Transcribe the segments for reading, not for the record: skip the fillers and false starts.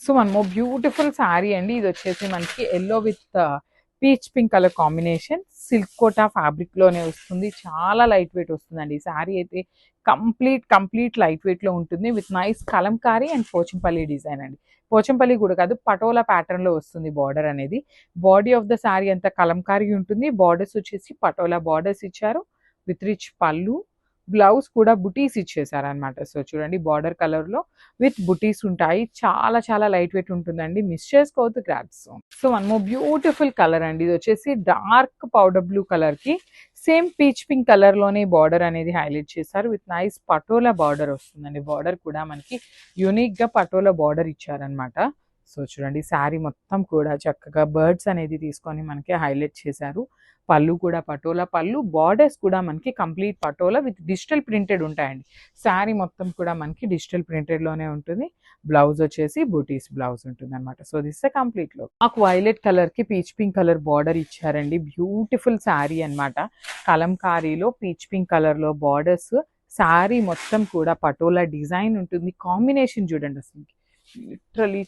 So one more beautiful sari అండి. ఇది వచ్చేసి మనకి yellow with peach pink colour combination, silk Kota fabric లోనే వస్తుంది. చాలా లైట్ వెయిట్ వస్తుందండి ఈ శారీ అయితే. కంప్లీట్ లైట్ వెయిట్ లో ఉంటుంది with nice Kalamkari and Pochampally design అండి. పోచంపల్లి కూడా కాదు, పటోలా ప్యాటర్న్ లో వస్తుంది బార్డర్ అనేది. బాడీ ఆఫ్ ద శారీ అంతా కలంకారీ ఉంటుంది. బార్డర్స్ వచ్చేసి పటోలా బార్డర్స్ ఇచ్చారు విత్ రిచ్ పళ్ళు. బ్లౌజ్ కూడా బుటీస్ ఇచ్చేసారనమాట. సో చూడండి బార్డర్ కలర్ లో విత్ బుటీస్ ఉంటాయి. చాలా లైట్ వెయిట్ ఉంటుందండి. మిస్ చేసుకోవద్దు, grabs. So one more beautiful colour అండి. ఇది వచ్చేసి డార్క్ పౌడర్ బ్లూ కలర్ కి సేమ్ పీచ్ పింక్ కలర్ లోనే బార్డర్ అనేది హైలైట్ చేశారు విత్ నైస్ పటోలా బార్డర్ వస్తుందండి. బార్డర్ కూడా మనకి యూనిక్ గా పటోలా బార్డర్ ఇచ్చారనమాట. సో చూడండి శారీ మొత్తం కూడా చక్కగా బర్డ్స్ అనేది తీసుకొని మనకి హైలైట్ చేశారు. పళ్ళు కూడా పటోలా పళ్ళు, బార్డర్స్ కూడా మనకి complete patola with digital printed ఉంటాయండి. శారీ మొత్తం కూడా మనకి డిజిటల్ ప్రింటెడ్ లోనే ఉంటుంది. బ్లౌజ్ వచ్చేసి బూటీస్ బ్లౌజ్ ఉంటుంది అనమాట. సో దిస్ కంప్లీట్ లో మాకు వైలెట్ కలర్ కి పీచ్ పింక్ కలర్ బార్డర్ ఇచ్చారండి. బ్యూటిఫుల్ శారీ అనమాట. కలంకారీలో పీచ్ పింక్ కలర్ లో బార్డర్స్, శారీ మొత్తం కూడా పటోలా డిజైన్ ఉంటుంది. కాంబినేషన్ చూడండి అసలు లిటరలీ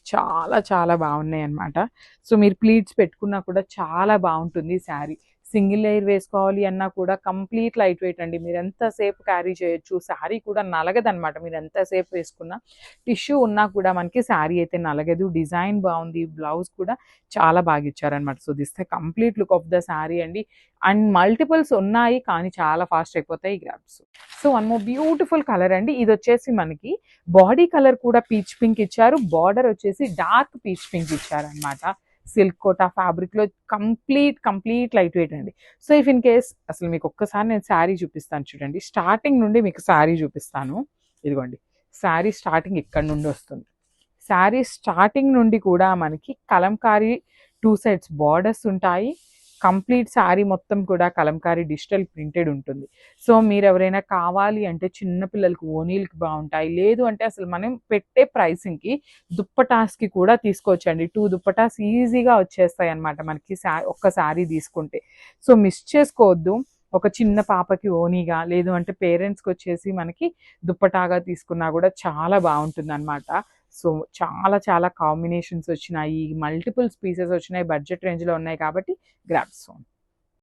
చాలా బాగున్నాయి అనమాట. సో మీరు ప్లీట్స్ పెట్టుకున్నా కూడా చాలా బాగుంటుంది శారీ. సింగిల్ లేయర్ వేసుకోవాలి అన్నా కూడా కంప్లీట్ లైట్ వెయిట్ అండి. మీరు ఎంతసేపు క్యారీ చేయొచ్చు. శారీ కూడా నలగదనమాట. మీరు ఎంతసేపు వేసుకున్నా టిష్యూ ఉన్నా కూడా మనకి శారీ అయితే నలగదు. డిజైన్ బాగుంది. బ్లౌజ్ కూడా చాలా బాగా ఇచ్చారనమాట. So this the complete look of the sari అండి. అండ్ మల్టిపుల్స్ ఉన్నాయి కానీ చాలా ఫాస్ట్ అయిపోతాయి grabs. So one more beautiful colour అండి. ఇది వచ్చేసి మనకి బాడీ కలర్ కూడా పీచ్ పింక్ ఇచ్చారు. బార్డర్ వచ్చేసి డార్క్ పీచ్ పింక్ ఇచ్చారనమాట. సిల్క్ కోటా ఫ్యాబ్రిక్ లో కంప్లీట్ లైట్ వెయిట్ అండి. సో ఇఫ్ ఇన్ కేస్ అసలు మీకు ఒక్కసారి నేను శారీ చూపిస్తాను చూడండి. స్టార్టింగ్ నుండి మీకు శారీ చూపిస్తాను. ఇదిగోండి శారీ స్టార్టింగ్ ఇక్కడ నుండి వస్తుంది. శారీ స్టార్టింగ్ నుండి కూడా మనకి కలంకారీ 2 సైడ్స్ బార్డర్స్ ఉంటాయి. కంప్లీట్ శారీ మొత్తం కూడా కలంకారీ డిజిటల్ ప్రింటెడ్ ఉంటుంది. సో మీరు ఎవరైనా కావాలి అంటే చిన్న పిల్లలకి ఓనీలకి బాగుంటాయి. లేదు అంటే అసలు మనం పెట్టే ప్రైసింగ్కి దుప్పటాస్కి కూడా తీసుకోవచ్చండి. 2 దుప్పటాస్ ఈజీగా వచ్చేస్తాయి అనమాట మనకి ఒక్క శారీ తీసుకుంటే. సో మిస్ చేసుకోవద్దు. ఒక చిన్న పాపకి ఓనీగా, లేదు అంటే పేరెంట్స్కి వచ్చేసి మనకి దుప్పటాగా తీసుకున్నా కూడా చాలా బాగుంటుంది అనమాట. సో చాలా కాంబినేషన్స్ వచ్చినాయి. మల్టిపుల్ పీసెస్ వచ్చినాయి. బడ్జెట్ రేంజ్లో ఉన్నాయి కాబట్టి గ్రాబ్స్.